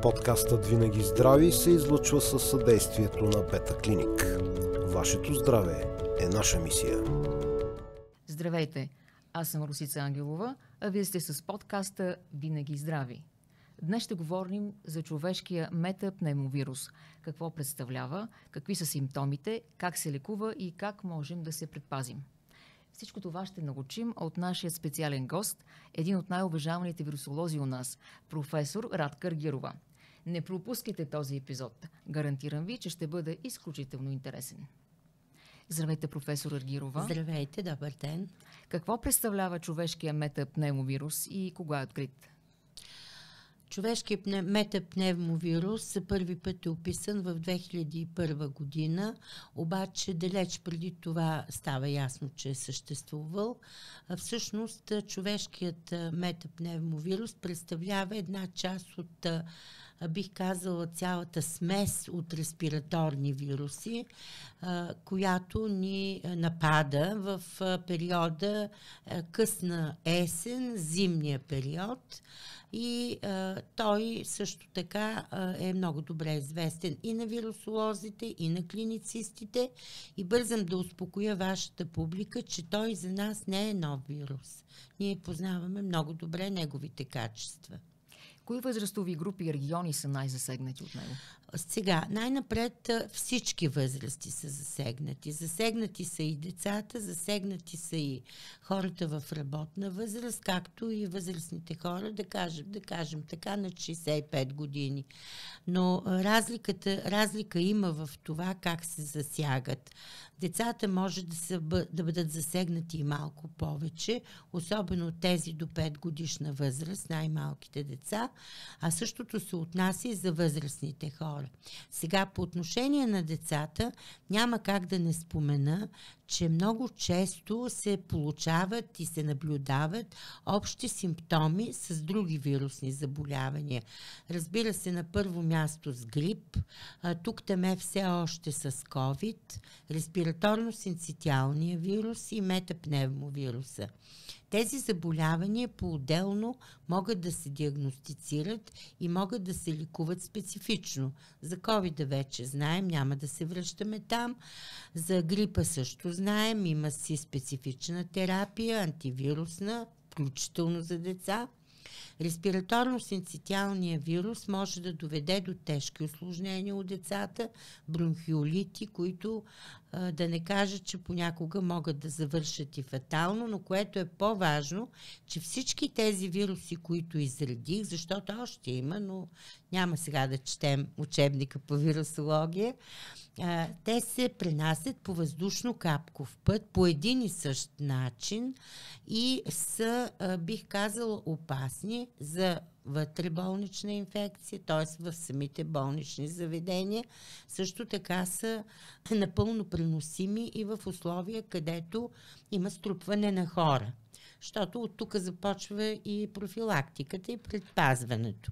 Подкастът Винаги здрави се излъчва със съдействието на Бета Клиник. Вашето здраве е наша мисия. Здравейте, аз съм Русица Ангелова, а вие сте с подкаста Винаги здрави. Днес ще говорим за човешкия метапневмовирус. Какво представлява, какви са симптомите, как се лекува и как можем да се предпазим. Всичко това ще научим от нашия специален гост, един от най-уважаваните вирусолози у нас, професор Радка Аргирова. Не пропускайте този епизод. Гарантирам ви, че ще бъде изключително интересен. Здравейте, професор Аргирова. Здравейте, добър ден. Какво представлява човешкия метапневмовирус и кога е открит? Човешкият метапневмовирус за първи път е описан в 2001 година, обаче далеч преди това става ясно, че е съществувал. Всъщност човешкият метапневмовирус представлява една част от, бих казала, цялата смес от респираторни вируси, която ни напада в периода късна есен, зимния период. И той също така е много добре известен и на вирусолозите, и на клиницистите. И бързам да успокоя вашата публика, че той за нас не е нов вирус. Ние познаваме много добре неговите качества. Кои възрастови групи и региони са най-засегнати от него? Сега, най-напред всички възрасти са засегнати. Засегнати са и децата, засегнати са и хората в работна възраст, както и възрастните хора, да кажем така, на 65 години. Но разлика има в това как се засягат. Децата може да бъдат засегнати и малко повече, особено тези до 5 годишна възраст, най-малките деца, а същото се отнася и за възрастните хора. Сега, по отношение на децата, няма как да не спомена, че много често се получават и се наблюдават общи симптоми с други вирусни заболявания. Разбира се, на първо място с грип, тук-там е все още с COVID, респираторно-синцитиалния вирус и метапневмовируса. Тези заболявания по-отделно могат да се диагностицират и могат да се лекуват специфично. За COVID вече знаем, няма да се връщаме там. За грипа също знаем, има си специфична терапия, антивирусна, включително за деца. Респираторно-синцитиалният вирус може да доведе до тежки усложнения у децата, бронхиолити, които да не кажа, че понякога могат да завършат и фатално, но което е по-важно, че всички тези вируси, които изредих, защото още има, но няма сега да четем учебника по вирусология, те се пренасят по въздушно-капков път, по един и същ начин и са, бих казала, опасни за вътреболнична инфекция, т.е. в самите болнични заведения. Също така са напълно преносими и в условия, където има струпване на хора. Защото от тук започва и профилактиката и предпазването.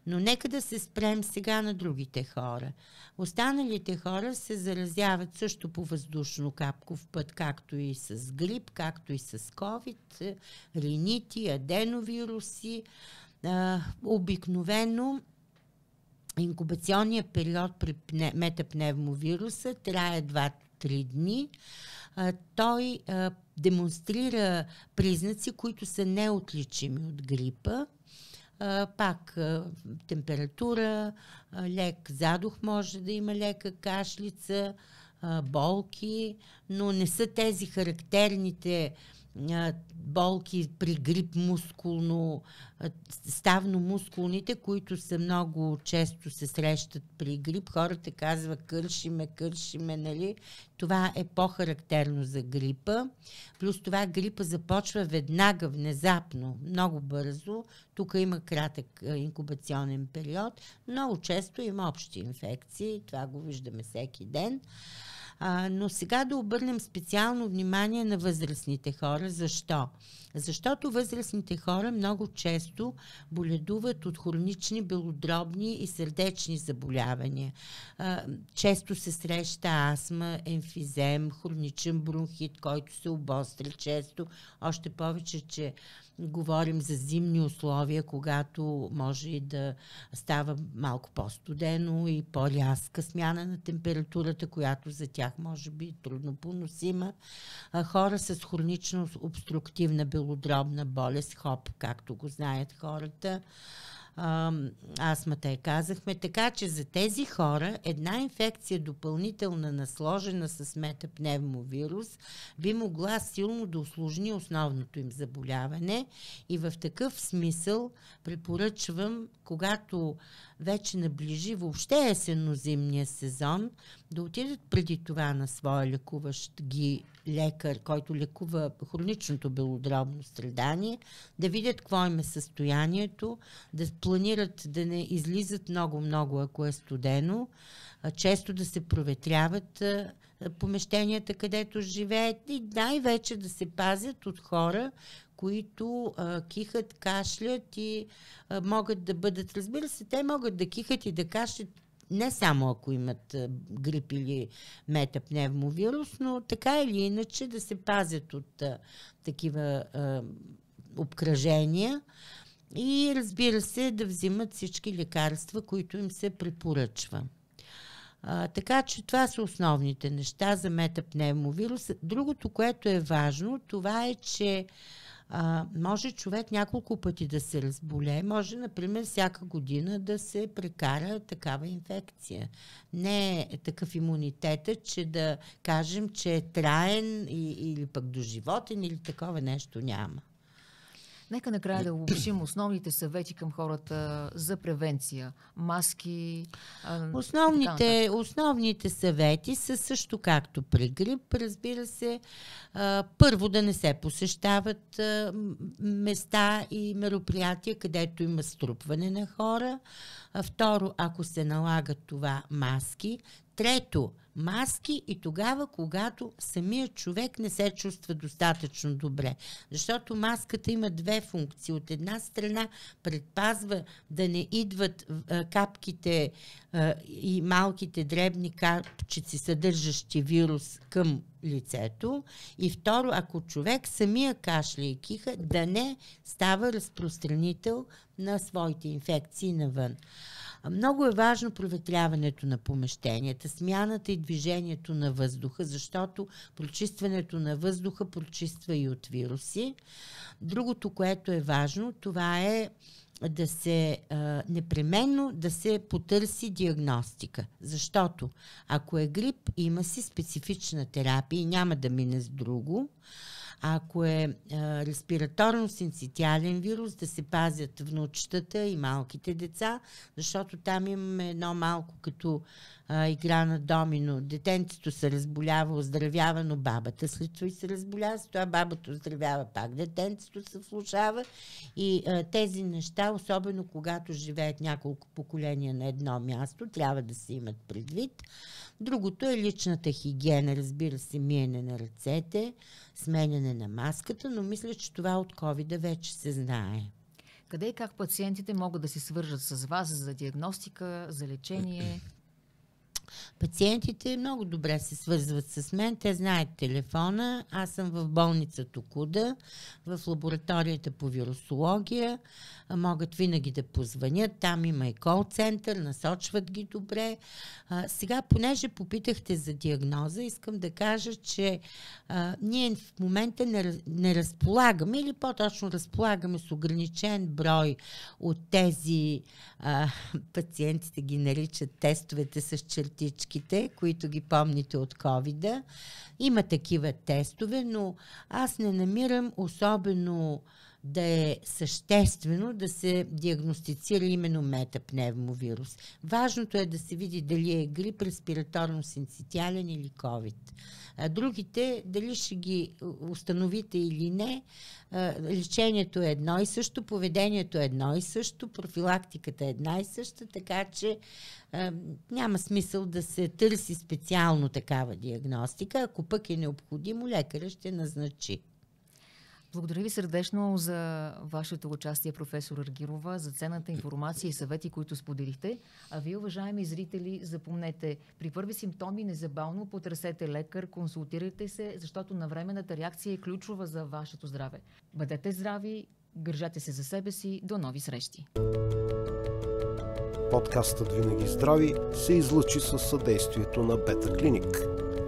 Но нека да се спрем сега на другите хора. Останалите хора се заразяват също по въздушно-капков път, както и с грип, както и с COVID, ринити, аденовируси. Обикновено инкубационният период при метапневмовируса трае 2-3 дни. Той демонстрира признаци, които са неотличими от грипа. Пак температура, лек задух може да има, лека кашлица, болки, но не са тези характерните болки при грип ставно-мускулните, които са много често се срещат при грип. Хората казват кършиме, нали? Това е по-характерно за грипа. Плюс това грипа започва веднага, внезапно, много бързо. Тук има кратък инкубационен период. Много често има общи инфекции. Това го виждаме всеки ден. Но сега да обърнем специално внимание на възрастните хора. Защо? Защото възрастните хора много често боледуват от хронични белодробни и сърдечни заболявания. Често се среща астма, емфизем, хроничен бронхит, който се обостря често. Още повече, че говорим за зимни условия, когато може и да става малко по-студено и по-рязка смяна на температурата, която за тях може би трудно поносима. Хора с хронично обструктивна белодробна болест, ХОП, както го знаят хората, астмата казахме, така че за тези хора една инфекция допълнителна насложена с метапневмовирус би могла силно да усложни основното им заболяване и в такъв смисъл препоръчвам, когато вече наближи въобще есенно-зимния сезон, да отидат преди това на своя лекуващ ги лекар, който лекува хроничното белодробно страдание, да видят какво им е състоянието, да планират да не излизат много, ако е студено, често да се проветряват помещенията, където живеят и най-вече да се пазят от хора, които кихат, кашлят и могат да бъдат, разбира се, те могат да кихат и да кашлят не само ако имат грип или метапневмовирус, но така или иначе да се пазят от такива обкръжения и разбира се да взимат всички лекарства, които им се препоръчва. Така че това са основните неща за метапневмовирус. Другото, което е важно, това е, че може човек няколко пъти да се разболее, може, например, всяка година да се прекара такава инфекция. Не е такъв имунитетът, че да кажем, че е траен или пък доживотен или такова нещо няма. Нека накрая да обобщим основните съвети към хората за превенция. Маски. Основните съвети са също както при грип. Разбира се, първо да не се посещават места и мероприятия, където има струпване на хора. Второ, ако се налага това, маски. Трето, маски и тогава, когато самият човек не се чувства достатъчно добре. Защото маската има две функции. От една страна предпазва да не идват капките и малките дребни капчици, съдържащи вирус към лицето. И второ, ако човек самия кашля и киха, да не става разпространител на своите инфекции навън. Много е важно проветряването на помещенията, смяната и движението на въздуха, защото прочистването на въздуха прочиства и от вируси. Другото, което е важно, това е да се непременно да се потърси диагностика. Защото ако е грип, има си специфична терапия и няма да мине с друго. Ако е респираторно-синцитиален вирус, да се пазят внучетата и малките деца, защото там имаме едно малко като игра на домино. Детенцето се разболява, оздравява, но бабата след това и се разболява, след това бабата оздравява, пак детенцето се влошава и тези неща, особено когато живеят няколко поколения на едно място, трябва да се имат предвид. Другото е личната хигиена, разбира се, миене на ръцете, сменяне на маската, но мисля, че това от COVID вече се знае. Къде и как пациентите могат да се свържат с вас за диагностика, за лечение? Пациентите много добре се свързват с мен. Те знаят телефона. Аз съм в болница Токуда, в лабораторията по вирусология. Могат винаги да позвънят. Там има и кол-център, насочват ги добре. Сега, понеже попитахте за диагноза, искам да кажа, че ние в момента не разполагаме, или по-точно разполагаме с ограничен брой от тези пациентите ги наричат тестовете с чертичките, които ги помните от COVID-а. Има такива тестове, но аз не намирам особено да е съществено да се диагностицира именно метапневмовирус. Важното е да се види дали е грип, респираторно-синцитиален или COVID. Другите, дали ще ги установите или не, лечението е едно и също, поведението е едно и също, профилактиката е една и съща, така че няма смисъл да се търси специално такава диагностика. Ако пък е необходимо, лекаря ще назначи. Благодаря ви сърдечно за вашето участие, професор Аргирова, за ценната информация и съвети, които споделихте. А вие, уважаеми зрители, запомнете, при първи симптоми незабавно потърсете лекар, консултирайте се, защото навременната реакция е ключова за вашето здраве. Бъдете здрави, гържете се за себе си, до нови срещи! Подкастът Винаги здрави се излъчи със съдействието на Бета Клиник.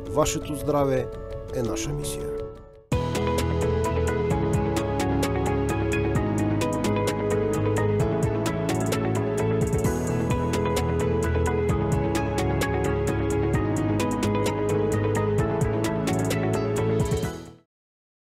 Вашето здраве е наша мисия.